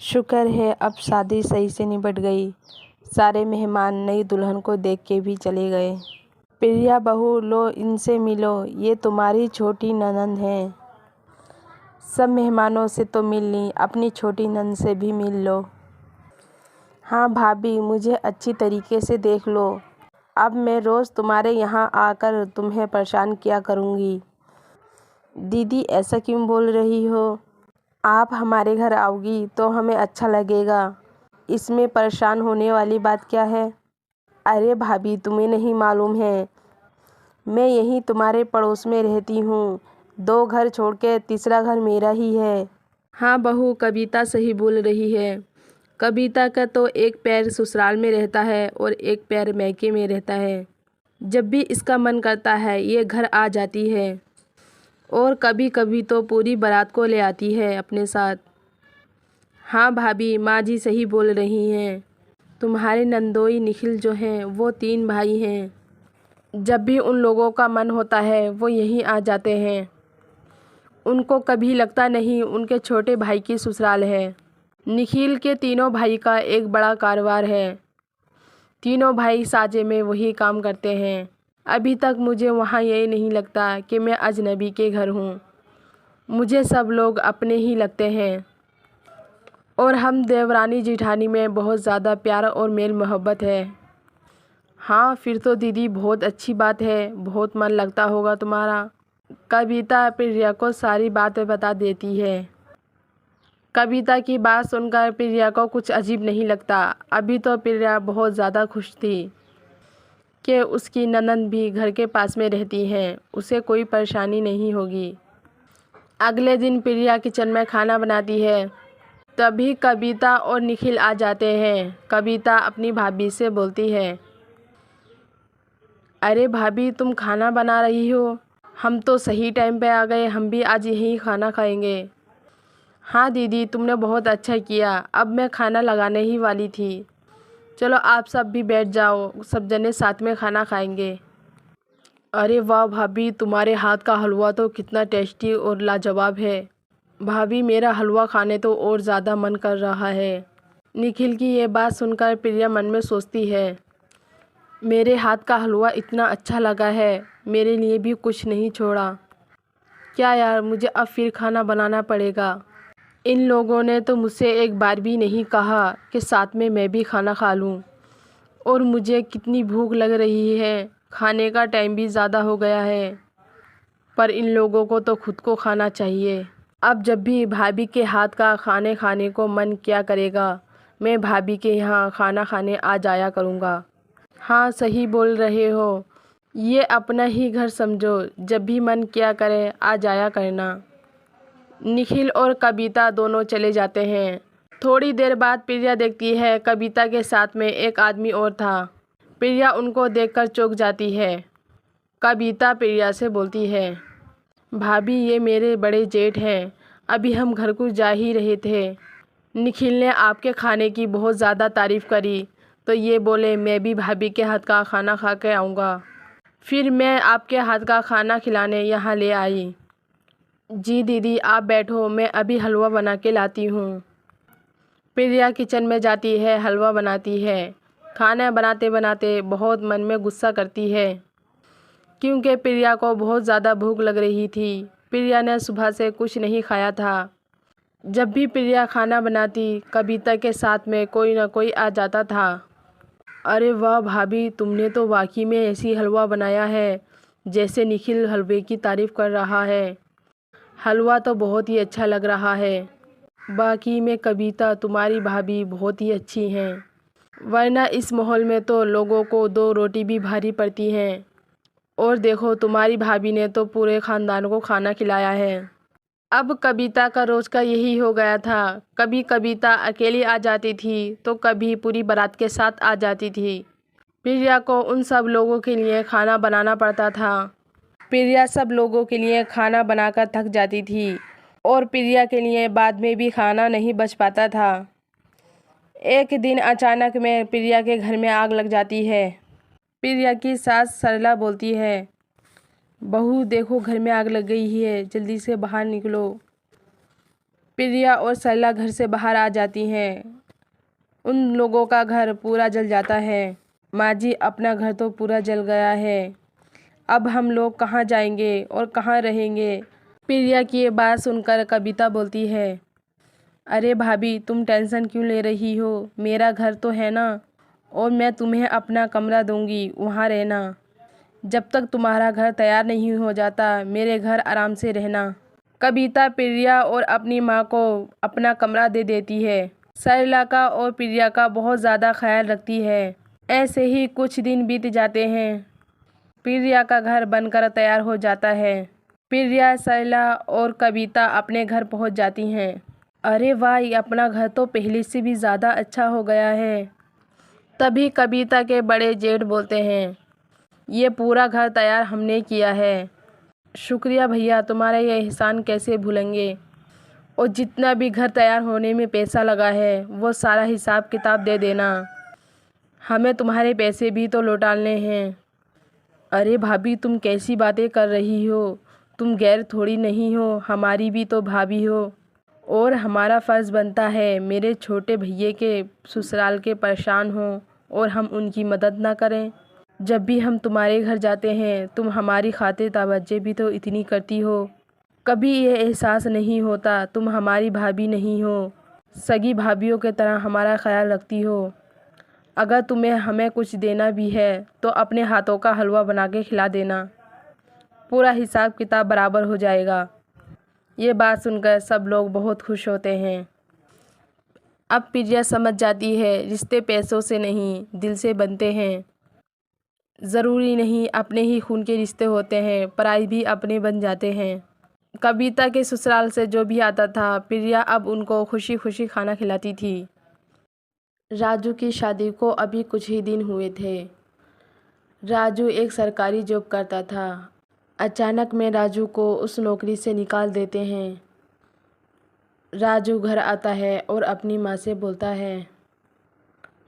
शुक्र है अब शादी सही से निपट गई। सारे मेहमान नई दुल्हन को देख के भी चले गए। प्रिया बहू, लो इनसे मिलो, ये तुम्हारी छोटी ननंद है। सब मेहमानों से तो मिल ली, अपनी छोटी ननंद से भी मिल लो। हाँ भाभी, मुझे अच्छी तरीके से देख लो। अब मैं रोज़ तुम्हारे यहाँ आकर तुम्हें परेशान किया करूँगी। दीदी, ऐसा क्यों बोल रही हो? आप हमारे घर आओगी तो हमें अच्छा लगेगा, इसमें परेशान होने वाली बात क्या है? अरे भाभी, तुम्हें नहीं मालूम है, मैं यहीं तुम्हारे पड़ोस में रहती हूँ। 2 घर छोड़ के तीसरा घर मेरा ही है। हाँ बहू, कविता सही बोल रही है। कविता का तो एक पैर ससुराल में रहता है और एक पैर मैके में रहता है। जब भी इसका मन करता है ये घर आ जाती है और कभी कभी तो पूरी बारात को ले आती है अपने साथ। हाँ भाभी, माँ जी सही बोल रही हैं। तुम्हारे नंदोई निखिल जो हैं वो 3 भाई हैं। जब भी उन लोगों का मन होता है वो यहीं आ जाते हैं। उनको कभी लगता नहीं उनके छोटे भाई की ससुराल है। निखिल के तीनों भाई का एक बड़ा कारोबार है। तीनों भाई साझे में वही काम करते हैं। अभी तक मुझे वहाँ ये नहीं लगता कि मैं अजनबी के घर हूँ। मुझे सब लोग अपने ही लगते हैं और हम देवरानी जिठानी में बहुत ज़्यादा प्यार और मेल मोहब्बत है। हाँ फिर तो दीदी बहुत अच्छी बात है, बहुत मन लगता होगा तुम्हारा। कविता प्रिया को सारी बातें बता देती है। कविता की बात सुनकर प्रिया को कुछ अजीब नहीं लगता। अभी तो प्रिया बहुत ज़्यादा खुश थी कि उसकी ननंद भी घर के पास में रहती हैं, उसे कोई परेशानी नहीं होगी। अगले दिन प्रिया किचन में खाना बनाती है, तभी कविता और निखिल आ जाते हैं। कविता अपनी भाभी से बोलती है, अरे भाभी, तुम खाना बना रही हो? हम तो सही टाइम पे आ गए, हम भी आज यहीं खाना खाएंगे। हाँ दीदी, तुमने बहुत अच्छा किया, अब मैं खाना लगाने ही वाली थी। चलो आप सब भी बैठ जाओ, सब जने साथ में खाना खाएंगे। अरे वाह भाभी, तुम्हारे हाथ का हलवा तो कितना टेस्टी और लाजवाब है। भाभी, मेरा हलवा खाने तो और ज़्यादा मन कर रहा है। निखिल की ये बात सुनकर प्रिया मन में सोचती है, मेरे हाथ का हलवा इतना अच्छा लगा है, मेरे लिए भी कुछ नहीं छोड़ा। क्या यार, मुझे अब फिर खाना बनाना पड़ेगा। इन लोगों ने तो मुझसे एक बार भी नहीं कहा कि साथ में मैं भी खाना खा लूं। और मुझे कितनी भूख लग रही है, खाने का टाइम भी ज़्यादा हो गया है, पर इन लोगों को तो खुद को खाना चाहिए। अब जब भी भाभी के हाथ का खाने खाने को मन क्या करेगा, मैं भाभी के यहाँ खाना खाने आ जाया करूँगा। हाँ सही बोल रहे हो, ये अपना ही घर समझो, जब भी मन क्या करे आ जाया करना। निखिल और कविता दोनों चले जाते हैं। थोड़ी देर बाद प्रिया देखती है कविता के साथ में एक आदमी और था। प्रिया उनको देखकर चौंक जाती है। कविता प्रिया से बोलती है, भाभी, ये मेरे बड़े जेठ हैं, अभी हम घर को जा ही रहे थे। निखिल ने आपके खाने की बहुत ज़्यादा तारीफ़ करी, तो ये बोले मैं भी भाभी के हाथ का खाना खा के आऊँगा। फिर मैं आपके हाथ का खाना खिलाने यहाँ ले आई। जी दीदी, आप बैठो, मैं अभी हलवा बना के लाती हूँ। प्रिया किचन में जाती है, हलवा बनाती है। खाना बनाते बनाते बहुत मन में गुस्सा करती है, क्योंकि प्रिया को बहुत ज़्यादा भूख लग रही थी। प्रिया ने सुबह से कुछ नहीं खाया था। जब भी प्रिया खाना बनाती, कविता के साथ में कोई ना कोई आ जाता था। अरे वाह भाभी, तुमने तो वाकई में ऐसी हलवा बनाया है जैसे निखिल हलवे की तारीफ़ कर रहा है। हलवा तो बहुत ही अच्छा लग रहा है। बाकी में कविता, तुम्हारी भाभी बहुत ही अच्छी हैं, वरना इस माहौल में तो लोगों को 2 रोटी भी भारी पड़ती हैं। और देखो, तुम्हारी भाभी ने तो पूरे ख़ानदान को खाना खिलाया है। अब कविता का रोज़ का यही हो गया था। कभी कविता अकेली आ जाती थी तो कभी पूरी बारात के साथ आ जाती थी। प्रिया को उन सब लोगों के लिए खाना बनाना पड़ता था। प्रिया सब लोगों के लिए खाना बनाकर थक जाती थी और प्रिया के लिए बाद में भी खाना नहीं बच पाता था। एक दिन अचानक में प्रिया के घर में आग लग जाती है। प्रिया की सास सरला बोलती है, बहू देखो, घर में आग लग गई है, जल्दी से बाहर निकलो। प्रिया और सरला घर से बाहर आ जाती हैं। उन लोगों का घर पूरा जल जाता है। माँ जी, अपना घर तो पूरा जल गया है, अब हम लोग कहाँ जाएंगे और कहाँ रहेंगे। प्रिया की ये बात सुनकर कविता बोलती है, अरे भाभी, तुम टेंशन क्यों ले रही हो, मेरा घर तो है ना, और मैं तुम्हें अपना कमरा दूंगी, वहाँ रहना। जब तक तुम्हारा घर तैयार नहीं हो जाता मेरे घर आराम से रहना। कविता प्रिया और अपनी माँ को अपना कमरा दे देती है। सरला का और प्रिया का बहुत ज़्यादा ख्याल रखती है। ऐसे ही कुछ दिन बीत जाते हैं। प्रिया का घर बनकर तैयार हो जाता है। प्रिया, सरला और कविता अपने घर पहुंच जाती हैं। अरे वाह, ये अपना घर तो पहले से भी ज़्यादा अच्छा हो गया है। तभी कविता के बड़े जेठ बोलते हैं, ये पूरा घर तैयार हमने किया है। शुक्रिया भैया, तुम्हारा ये एहसान कैसे भूलेंगे। और जितना भी घर तैयार होने में पैसा लगा है वो सारा हिसाब किताब दे देना, हमें तुम्हारे पैसे भी तो लौटाने हैं। अरे भाभी, तुम कैसी बातें कर रही हो, तुम गैर थोड़ी नहीं हो, हमारी भी तो भाभी हो, और हमारा फ़र्ज़ बनता है मेरे छोटे भैये के ससुराल के परेशान हों और हम उनकी मदद ना करें। जब भी हम तुम्हारे घर जाते हैं तुम हमारी खातिर तवज्जो भी तो इतनी करती हो, कभी ये एहसास नहीं होता तुम हमारी भाभी नहीं हो, सगी भाभीयों की तरह हमारा ख्याल रखती हो। अगर तुम्हें हमें कुछ देना भी है तो अपने हाथों का हलवा बना के खिला देना, पूरा हिसाब किताब बराबर हो जाएगा। ये बात सुनकर सब लोग बहुत खुश होते हैं। अब प्रिया समझ जाती है रिश्ते पैसों से नहीं दिल से बनते हैं। ज़रूरी नहीं अपने ही खून के रिश्ते होते हैं, पराई भी अपने बन जाते हैं। कविता के ससुराल से जो भी आता था प्रिया अब उनको खुशी खुशी खाना खिलाती थी। राजू की शादी को अभी कुछ ही दिन हुए थे। राजू एक सरकारी जॉब करता था। अचानक में राजू को उस नौकरी से निकाल देते हैं। राजू घर आता है और अपनी माँ से बोलता है,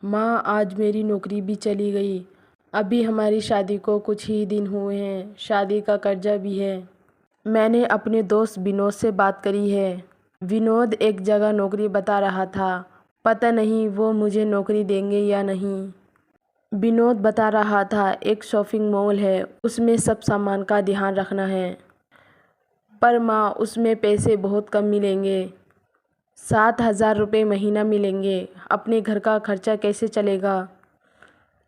माँ, आज मेरी नौकरी भी चली गई। अभी हमारी शादी को कुछ ही दिन हुए हैं, शादी का कर्जा भी है। मैंने अपने दोस्त विनोद से बात करी है। विनोद एक जगह नौकरी बता रहा था, पता नहीं वो मुझे नौकरी देंगे या नहीं। विनोद बता रहा था एक शॉपिंग मॉल है, उसमें सब सामान का ध्यान रखना है, पर माँ उसमें पैसे बहुत कम मिलेंगे, 7,000 रुपये महीना मिलेंगे। अपने घर का खर्चा कैसे चलेगा।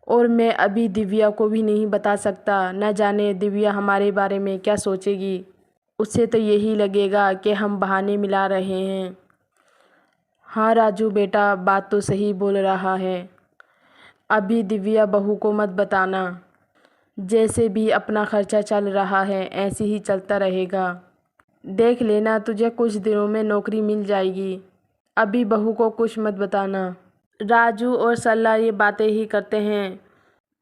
और मैं अभी दिव्या को भी नहीं बता सकता, न जाने दिव्या हमारे बारे में क्या सोचेगी। उसे तो यही लगेगा कि हम बहाने मिला रहे हैं। हाँ राजू बेटा, बात तो सही बोल रहा है। अभी दिव्या बहू को मत बताना। जैसे भी अपना खर्चा चल रहा है ऐसे ही चलता रहेगा। देख लेना, तुझे कुछ दिनों में नौकरी मिल जाएगी। अभी बहू को कुछ मत बताना। राजू और सरला ये बातें ही करते हैं।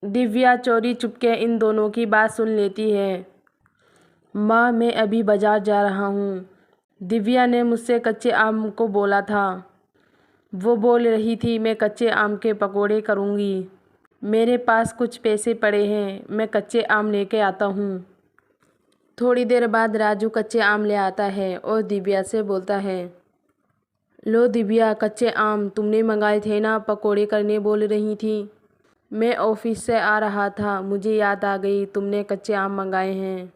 दिव्या चोरी चुपके इन दोनों की बात सुन लेती है। माँ, मैं अभी बाज़ार जा रहा हूँ। दिव्या ने मुझसे कच्चे आम को बोला था। वो बोल रही थी मैं कच्चे आम के पकोड़े करूँगी। मेरे पास कुछ पैसे पड़े हैं, मैं कच्चे आम लेके आता हूँ। थोड़ी देर बाद राजू कच्चे आम ले आता है और दिव्या से बोलता है, लो दिव्या, कच्चे आम तुमने मंगाए थे ना, पकोड़े करने बोल रही थी। मैं ऑफिस से आ रहा था, मुझे याद आ गई तुमने कच्चे आम मंगाए हैं।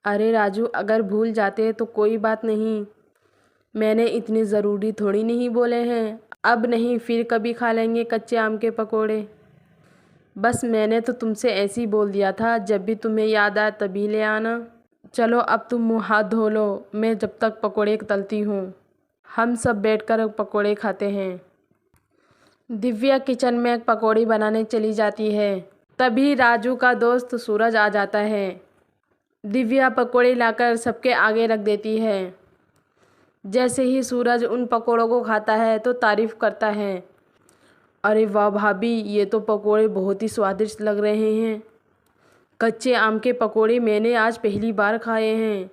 अरे राजू, अगर भूल जाते तो कोई बात नहीं, मैंने इतने ज़रूरी थोड़ी नहीं बोले हैं। अब नहीं फिर कभी खा लेंगे कच्चे आम के पकोड़े। बस मैंने तो तुमसे ऐसे ही बोल दिया था, जब भी तुम्हें याद आए तभी ले आना। चलो अब तुम मुँह हाथ धो लो, मैं जब तक पकोड़े तलती हूँ। हम सब बैठकर पकोड़े खाते हैं। दिव्या किचन में पकोड़ी बनाने चली जाती है। तभी राजू का दोस्त सूरज आ जाता है। दिव्या पकोड़े लाकर सबके आगे रख देती है। जैसे ही सूरज उन पकोड़ों को खाता है तो तारीफ़ करता है, अरे वाह भाभी, ये तो पकोड़े बहुत ही स्वादिष्ट लग रहे हैं। कच्चे आम के पकोड़े मैंने आज पहली बार खाए हैं।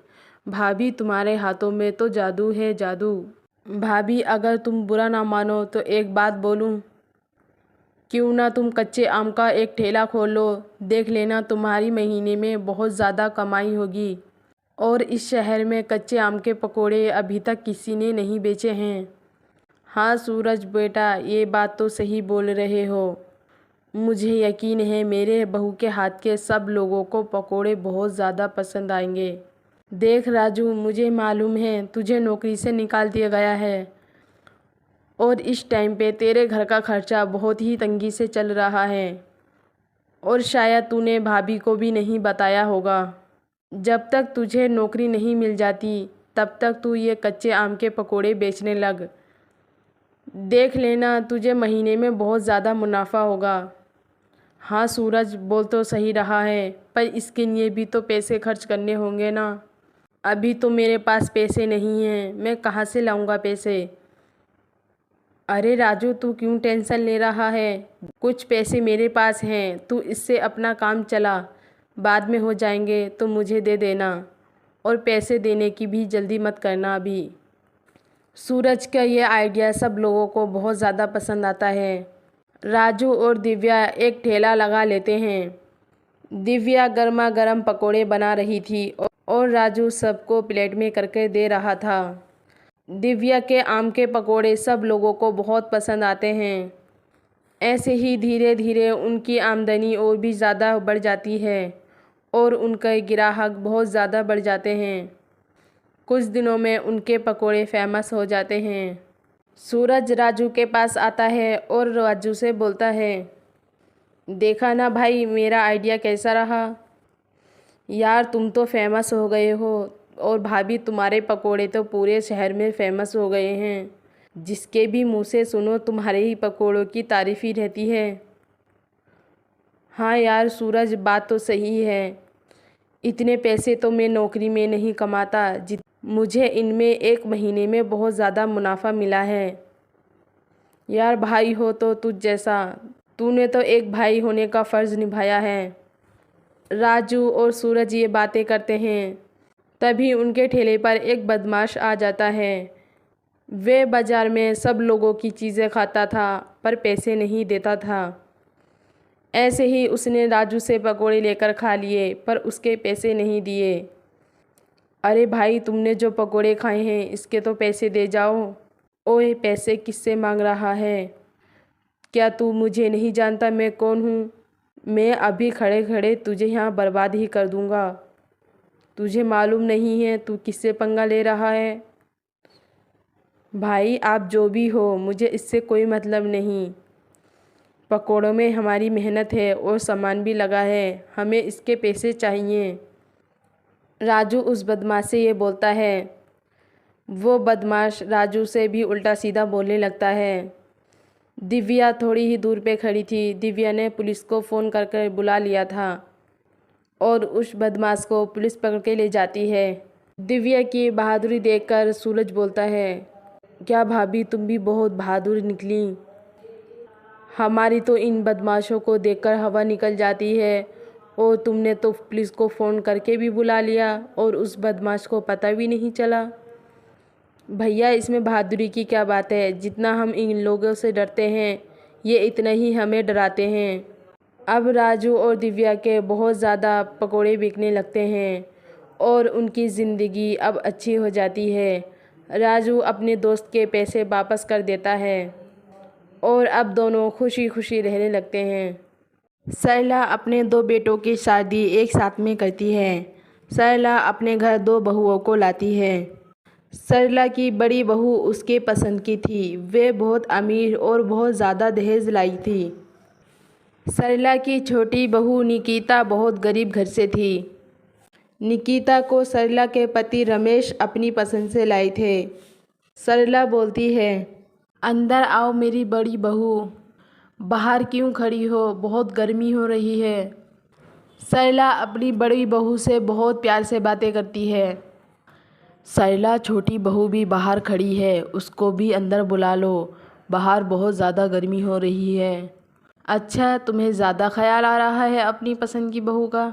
भाभी, तुम्हारे हाथों में तो जादू है, जादू। भाभी, अगर तुम बुरा ना मानो तो एक बात बोलूं? क्यों ना तुम कच्चे आम का एक ठेला खोल लो, देख लेना तुम्हारी महीने में बहुत ज़्यादा कमाई होगी। और इस शहर में कच्चे आम के पकोड़े अभी तक किसी ने नहीं बेचे हैं। हाँ सूरज बेटा, ये बात तो सही बोल रहे हो। मुझे यकीन है मेरे बहू के हाथ के सब लोगों को पकोड़े बहुत ज़्यादा पसंद आएंगे। देख राजू, मुझे मालूम है तुझे नौकरी से निकाल दिया गया है और इस टाइम पे तेरे घर का खर्चा बहुत ही तंगी से चल रहा है और शायद तूने भाभी को भी नहीं बताया होगा। जब तक तुझे नौकरी नहीं मिल जाती तब तक तू ये कच्चे आम के पकोड़े बेचने लग। देख लेना तुझे महीने में बहुत ज़्यादा मुनाफा होगा। हाँ सूरज बोल तो सही रहा है, पर इसके लिए भी तो पैसे खर्च करने होंगे ना। अभी तो मेरे पास पैसे नहीं हैं, मैं कहाँ से लाऊंगा पैसे। अरे राजू, तू क्यों टेंशन ले रहा है? कुछ पैसे मेरे पास हैं, तू इससे अपना काम चला, बाद में हो जाएंगे तो मुझे दे देना। और पैसे देने की भी जल्दी मत करना अभी। सूरज का ये आइडिया सब लोगों को बहुत ज़्यादा पसंद आता है। राजू और दिव्या एक ठेला लगा लेते हैं। दिव्या गर्मा गर्म पकोड़े बना रही थी और राजू सबको प्लेट में करके दे रहा था। दिव्या के आम के पकोड़े सब लोगों को बहुत पसंद आते हैं। ऐसे ही धीरे धीरे उनकी आमदनी और भी ज़्यादा बढ़ जाती है और उनके ग्राहक बहुत ज़्यादा बढ़ जाते हैं। कुछ दिनों में उनके पकोड़े फेमस हो जाते हैं। सूरज राजू के पास आता है और राजू से बोलता है, देखा ना भाई मेरा आइडिया कैसा रहा। यार तुम तो फेमस हो गए हो और भाभी तुम्हारे पकोड़े तो पूरे शहर में फेमस हो गए हैं। जिसके भी मुंह से सुनो तुम्हारे ही पकोड़ों की तारीफ़ ही रहती है। हाँ यार सूरज, बात तो सही है। इतने पैसे तो मैं नौकरी में नहीं कमाता, मुझे इनमें एक महीने में बहुत ज़्यादा मुनाफा मिला है। यार भाई हो तो तुझ जैसा, तूने तो एक भाई होने का फ़र्ज़ निभाया है। राजू और सूरज ये बातें करते हैं, तभी उनके ठेले पर एक बदमाश आ जाता है। वे बाज़ार में सब लोगों की चीज़ें खाता था पर पैसे नहीं देता था। ऐसे ही उसने राजू से पकोड़े लेकर खा लिए पर उसके पैसे नहीं दिए। अरे भाई, तुमने जो पकोड़े खाए हैं इसके तो पैसे दे जाओ। ओए, पैसे किससे मांग रहा है? क्या तू मुझे नहीं जानता मैं कौन हूँ? मैं अभी खड़े खड़े तुझे यहाँ बर्बाद ही कर दूँगा। तुझे मालूम नहीं है तू किससे पंगा ले रहा है? भाई आप जो भी हो, मुझे इससे कोई मतलब नहीं। पकोड़ों में हमारी मेहनत है और सामान भी लगा है, हमें इसके पैसे चाहिए। राजू उस बदमाश से ये बोलता है। वो बदमाश राजू से भी उल्टा सीधा बोलने लगता है। दिव्या थोड़ी ही दूर पे खड़ी थी। दिव्या ने पुलिस को फ़ोन कर बुला लिया था और उस बदमाश को पुलिस पकड़ के ले जाती है। दिव्या की बहादुरी देखकर सूरज बोलता है, क्या भाभी तुम भी बहुत बहादुर निकली। हमारी तो इन बदमाशों को देखकर हवा निकल जाती है और तुमने तो पुलिस को फ़ोन करके भी बुला लिया और उस बदमाश को पता भी नहीं चला। भैया इसमें बहादुरी की क्या बात है? जितना हम इन लोगों से डरते हैं ये इतना ही हमें डराते हैं। अब राजू और दिव्या के बहुत ज़्यादा पकोड़े बिकने लगते हैं और उनकी ज़िंदगी अब अच्छी हो जाती है। राजू अपने दोस्त के पैसे वापस कर देता है और अब दोनों खुशी खुशी रहने लगते हैं। सरला अपने दो बेटों की शादी एक साथ में करती है। सरला अपने घर दो बहुओं को लाती है। सरला की बड़ी बहू उसके पसंद की थी। वे बहुत अमीर और बहुत ज़्यादा दहेज लाई थी। सरला की छोटी बहू निकिता बहुत गरीब घर से थी। निकिता को सरला के पति रमेश अपनी पसंद से लाए थे। सरला बोलती है, अंदर आओ मेरी बड़ी बहू, बाहर क्यों खड़ी हो, बहुत गर्मी हो रही है। सरला अपनी बड़ी बहू से बहुत प्यार से बातें करती है। सरला छोटी बहू भी बाहर खड़ी है, उसको भी अंदर बुला लो, बाहर बहुत ज़्यादा गर्मी हो रही है। अच्छा, तुम्हें ज़्यादा ख्याल आ रहा है अपनी पसंद की बहू का?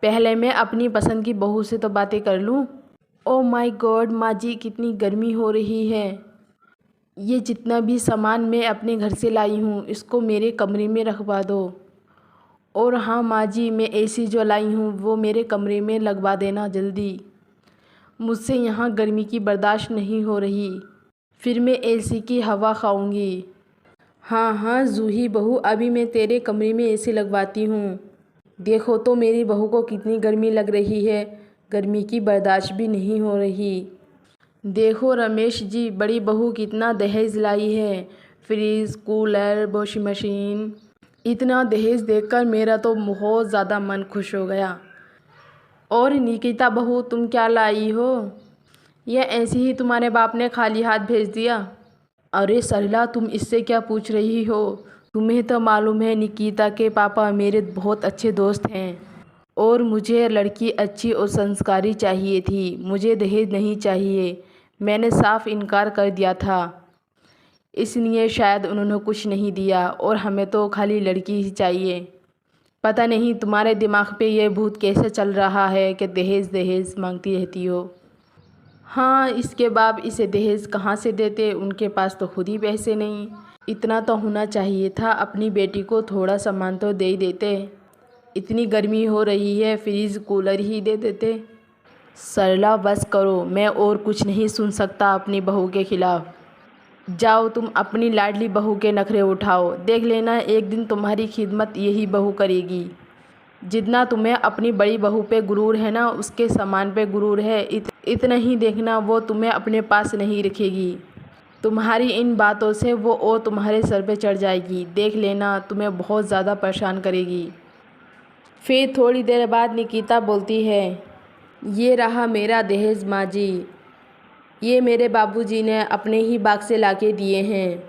पहले मैं अपनी पसंद की बहू से तो बातें कर लूँ। ओ माय गॉड माँ जी, कितनी गर्मी हो रही है। ये जितना भी सामान मैं अपने घर से लाई हूँ इसको मेरे कमरे में रखवा दो। और हाँ माँ जी, मैं एसी जो लाई हूँ वो मेरे कमरे में लगवा देना जल्दी। मुझसे यहाँ गर्मी की बर्दाश्त नहीं हो रही, फिर मैं एसी की हवा खाऊंगी। हाँ हाँ जूही बहू, अभी मैं तेरे कमरे में एसी लगवाती हूँ। देखो तो मेरी बहू को कितनी गर्मी लग रही है, गर्मी की बर्दाश्त भी नहीं हो रही। देखो रमेश जी, बड़ी बहू कितना दहेज लाई है, फ्रिज, कूलर, वॉशिंग मशीन। इतना दहेज देखकर मेरा तो बहुत ज़्यादा मन खुश हो गया। और निकिता बहू, तुम क्या लाई हो? यह ऐसे ही तुम्हारे बाप ने खाली हाथ भेज दिया? अरे सरला, तुम इससे क्या पूछ रही हो? तुम्हें तो मालूम है निकिता के पापा मेरे बहुत अच्छे दोस्त हैं, और मुझे लड़की अच्छी और संस्कारी चाहिए थी, मुझे दहेज नहीं चाहिए। मैंने साफ इनकार कर दिया था, इसलिए शायद उन्होंने कुछ नहीं दिया, और हमें तो खाली लड़की ही चाहिए। पता नहीं तुम्हारे दिमाग पे ये भूत कैसे चल रहा है कि दहेज दहेज मांगती रहती हो। हाँ, इसके बाप इसे दहेज कहाँ से देते, उनके पास तो खुद ही पैसे नहीं। इतना तो होना चाहिए था, अपनी बेटी को थोड़ा सामान तो दे ही देते। इतनी गर्मी हो रही है, फ्रिज कूलर ही दे देते। सरला बस करो, मैं और कुछ नहीं सुन सकता अपनी बहू के खिलाफ। जाओ तुम अपनी लाडली बहू के नखरे उठाओ, देख लेना एक दिन तुम्हारी खिदमत यही बहू करेगी। जितना तुम्हें अपनी बड़ी बहू पे गुरूर है ना, उसके सामान पे गुरूर है। इतना ही देखना, वो तुम्हें अपने पास नहीं रखेगी। तुम्हारी इन बातों से वो और तुम्हारे सर पे चढ़ जाएगी, देख लेना, तुम्हें बहुत ज़्यादा परेशान करेगी। फिर थोड़ी देर बाद निकिता बोलती है, ये रहा मेरा दहेज माँ जी, ये मेरे बाबूजी ने अपने ही बाग से लाके दिए हैं,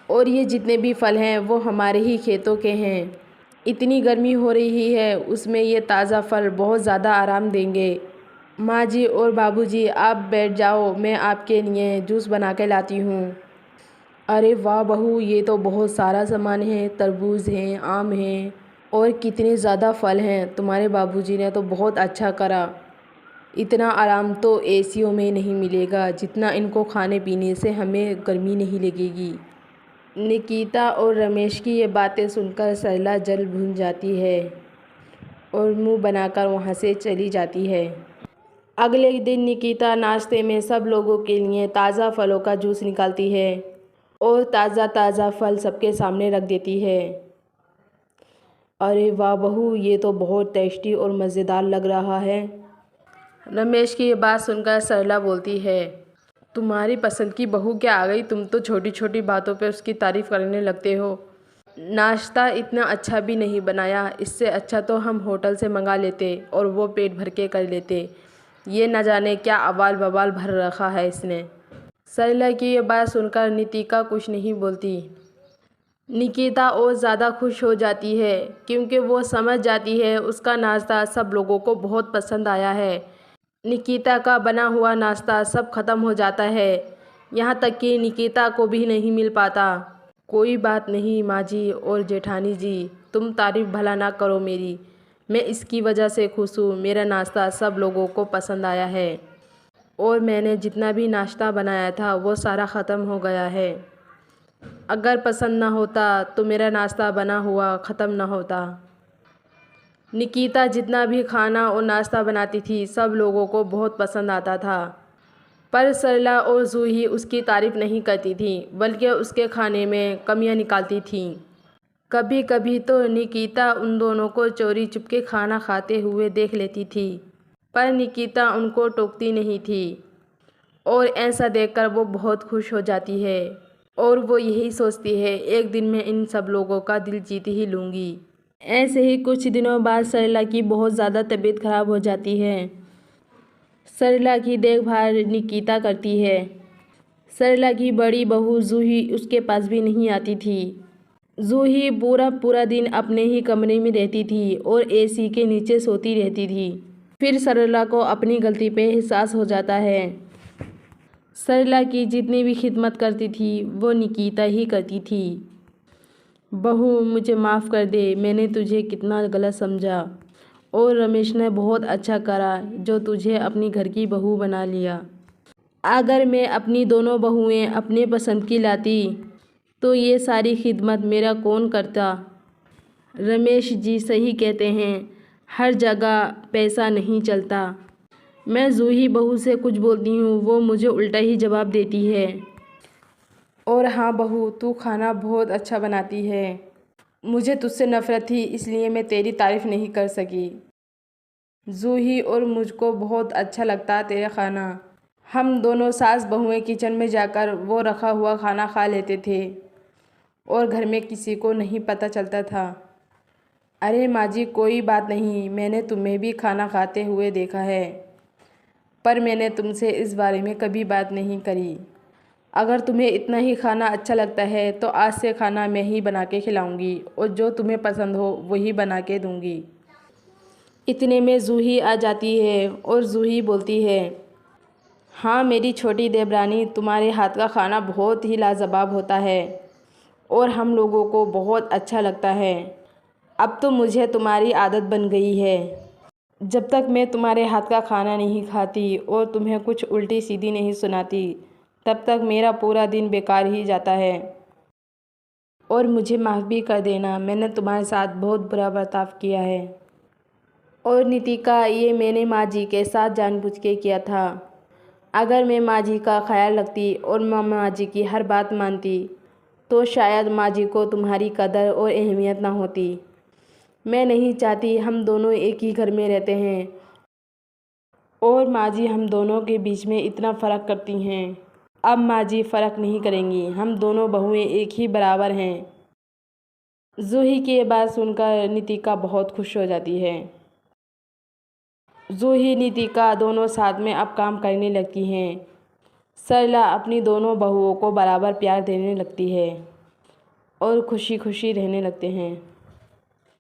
और ये जितने भी फल हैं वो हमारे ही खेतों के हैं। इतनी गर्मी हो रही है, उसमें ये ताज़ा फल बहुत ज़्यादा आराम देंगे। माँ जी और बाबूजी आप बैठ जाओ, मैं आपके लिए जूस बना के लाती हूँ। अरे वाह बहू, ये तो बहुत सारा सामान है, तरबूज हैं, आम हैं, और कितने ज़्यादा फल हैं। तुम्हारे बाबूजी ने तो बहुत अच्छा करा। इतना आराम तो एसीओ में नहीं मिलेगा, जितना इनको खाने पीने से हमें गर्मी नहीं लगेगी। निकिता और रमेश की ये बातें सुनकर सरला जल भून जाती है और मुंह बनाकर वहाँ से चली जाती है। अगले दिन निकिता नाश्ते में सब लोगों के लिए ताज़ा फलों का जूस निकालती है और ताज़ा ताज़ा फल सबके सामने रख देती है। अरे वाह बहू, ये तो बहुत टेस्टी और मज़ेदार लग रहा है। रमेश की ये बात सुनकर सरला बोलती है, तुम्हारी पसंद की बहू क्या आ गई, तुम तो छोटी छोटी बातों पे उसकी तारीफ़ करने लगते हो। नाश्ता इतना अच्छा भी नहीं बनाया, इससे अच्छा तो हम होटल से मंगा लेते और वो पेट भर के कर लेते। ये न जाने क्या अवाल बवाल भर रखा है इसने। सरला की ये बात सुनकर नितिका कुछ नहीं बोलती। निकिता और ज़्यादा खुश हो जाती है, क्योंकि वो समझ जाती है उसका नाश्ता सब लोगों को बहुत पसंद आया है। निकिता का बना हुआ नाश्ता सब खत्म हो जाता है, यहाँ तक कि निकिता को भी नहीं मिल पाता। कोई बात नहीं माँ जी और जेठानी जी, तुम तारीफ़ भला ना करो मेरी, मैं इसकी वजह से खुश हूँ। मेरा नाश्ता सब लोगों को पसंद आया है, और मैंने जितना भी नाश्ता बनाया था वो सारा ख़त्म हो गया है। अगर पसंद ना होता तो मेरा नाश्ता बना हुआ ख़त्म ना होता। निकिता जितना भी खाना और नाश्ता बनाती थी सब लोगों को बहुत पसंद आता था, पर सरला और जूही उसकी तारीफ़ नहीं करती थी, बल्कि उसके खाने में कमियां निकालती थीं। कभी कभी तो निकिता उन दोनों को चोरी चुपके खाना खाते हुए देख लेती थी, पर निकिता उनको टोकती नहीं थी, और ऐसा देखकर वो बहुत खुश हो जाती है, और वो यही सोचती है एक दिन मैं इन सब लोगों का दिल जीत ही लूँगी। ऐसे ही कुछ दिनों बाद सरला की बहुत ज़्यादा तबीयत खराब हो जाती है। सरला की देखभाल निकिता करती है। सरला की बड़ी बहू जूही उसके पास भी नहीं आती थी। जूही पूरा पूरा दिन अपने ही कमरे में रहती थी और एसी के नीचे सोती रहती थी। फिर सरला को अपनी गलती पे एहसास हो जाता है। सरला की जितनी भी खिदमत करती थी वो निकिता ही करती थी। बहू मुझे माफ़ कर दे, मैंने तुझे कितना गलत समझा, और रमेश ने बहुत अच्छा करा जो तुझे अपनी घर की बहू बना लिया। अगर मैं अपनी दोनों बहुएं अपने पसंद की लाती तो ये सारी खिदमत मेरा कौन करता। रमेश जी सही कहते हैं, हर जगह पैसा नहीं चलता। मैं जूही बहू से कुछ बोलती हूँ, वो मुझे उल्टा ही जवाब देती है। और हाँ बहू, तू खाना बहुत अच्छा बनाती है। मुझे तुझसे नफ़रत थी, इसलिए मैं तेरी तारीफ़ नहीं कर सकी। जूही, और मुझको बहुत अच्छा लगता तेरा खाना। हम दोनों सास बहुएं किचन में जाकर वो रखा हुआ खाना खा लेते थे और घर में किसी को नहीं पता चलता था। अरे माँ जी, कोई बात नहीं, मैंने तुम्हें भी खाना खाते हुए देखा है, पर मैंने तुमसे इस बारे में कभी बात नहीं करी। अगर तुम्हें इतना ही खाना अच्छा लगता है तो आज से खाना मैं ही बना के खिलाऊंगी और जो तुम्हें पसंद हो वही बना के दूंगी। इतने में जूही आ जाती है और जूही बोलती है, हाँ मेरी छोटी देवरानी, तुम्हारे हाथ का खाना बहुत ही लाजवाब होता है और हम लोगों को बहुत अच्छा लगता है। अब तो मुझे तुम्हारी आदत बन गई है। जब तक मैं तुम्हारे हाथ का खाना नहीं खाती और तुम्हें कुछ उल्टी सीधी नहीं सुनाती, तब तक मेरा पूरा दिन बेकार ही जाता है। और मुझे माफ़ भी कर देना, मैंने तुम्हारे साथ बहुत बुरा बर्ताव किया है। और नितिका, ये मैंने माँ जी के साथ जानबूझ के किया था। अगर मैं माँ जी का ख्याल रखती और माँ जी की हर बात मानती तो शायद माँ जी को तुम्हारी कदर और अहमियत ना होती। मैं नहीं चाहती, हम दोनों एक ही घर में रहते हैं और माँ जी हम दोनों के बीच में इतना फ़र्क करती हैं। अब माँ जी फ़र्क नहीं करेंगी, हम दोनों बहुएं एक ही बराबर हैं। जूही की ये बात सुनकर नितिका बहुत खुश हो जाती है। जूही नितिका दोनों साथ में अब काम करने लगती हैं। सरला अपनी दोनों बहुओं को बराबर प्यार देने लगती है और खुशी खुशी रहने लगते हैं।